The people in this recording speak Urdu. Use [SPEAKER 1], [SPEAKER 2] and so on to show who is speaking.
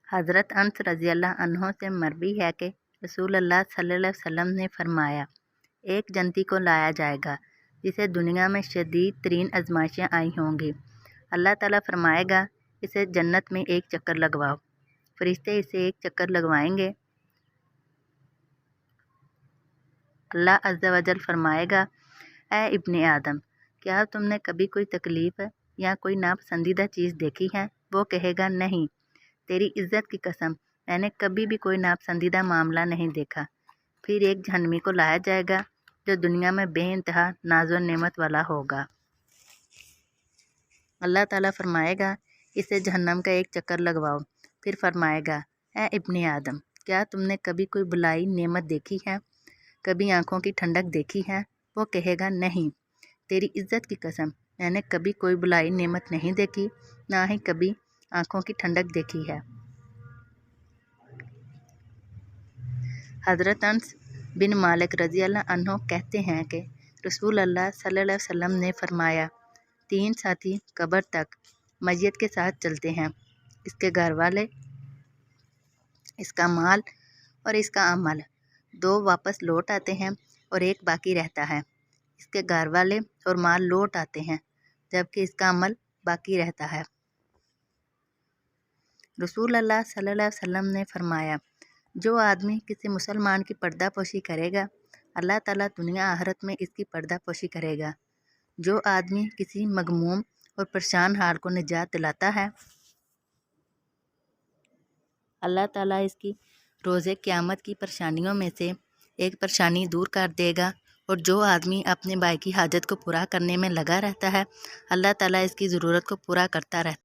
[SPEAKER 1] حضرت انس رضی اللہ عنہ سے مروی ہے کہ رسول اللہ صلی اللہ علیہ وسلم نے فرمایا، ایک جنتی کو لایا جائے گا جسے دنیا میں شدید ترین آزمائشیں آئی ہوں گی۔ اللہ تعالیٰ فرمائے گا، اسے جنت میں ایک چکر لگواؤ۔ فرشتے اسے ایک چکر لگوائیں گے۔ اللہ عز و جل فرمائے گا، اے ابن آدم، کیا تم نے کبھی کوئی تکلیف یا کوئی ناپسندیدہ چیز دیکھی ہے؟ وہ کہے گا، نہیں، تیری عزت کی قسم، میں نے کبھی بھی کوئی ناپسندیدہ معاملہ نہیں دیکھا۔ پھر ایک جہنمی کو لایا جائے گا جو دنیا میں بے انتہا ناز و نعمت والا ہوگا۔ اللہ تعالیٰ فرمائے گا، اسے جہنم کا ایک چکر لگواؤ۔ پھر فرمائے گا، اے ابن آدم، کیا تم نے کبھی کوئی بلائی نعمت دیکھی ہے؟ کبھی آنکھوں کی ٹھنڈک دیکھی ہے؟ وہ کہے گا، نہیں، تیری عزت کی قسم، میں نے کبھی کوئی بلائی نعمت نہیں دیکھی، نہ ہی کبھی آنکھوں کی ٹھنڈک دیکھی ہے۔ حضرت انس بن مالک رضی اللہ عنہ کہتے ہیں کہ رسول اللہ صلی اللہ علیہ وسلم نے فرمایا، 3 ساتھی قبر تک میت کے ساتھ چلتے ہیں، اس کے گھر والے، اس کا مال اور اس کا عمل۔ 2 واپس لوٹ آتے ہیں اور ایک باقی رہتا ہے۔ اس کے گھر والے اور مال لوٹ آتے ہیں جبکہ اس کا عمل باقی رہتا ہے۔ رسول اللہ صلی اللہ علیہ وسلم نے فرمایا، جو آدمی کسی مسلمان کی پردہ پوشی کرے گا، اللہ تعالیٰ دنیا آخرت میں اس کی پردہ پوشی کرے گا۔ جو آدمی کسی مغموم اور پریشان حال کو نجات دلاتا ہے، اللہ تعالیٰ اس کی روز قیامت کی پریشانیوں میں سے ایک پریشانی دور کر دے گا۔ اور جو آدمی اپنے بھائی کی حاجت کو پورا کرنے میں لگا رہتا ہے، اللہ تعالیٰ اس کی ضرورت کو پورا کرتا رہتا ہے۔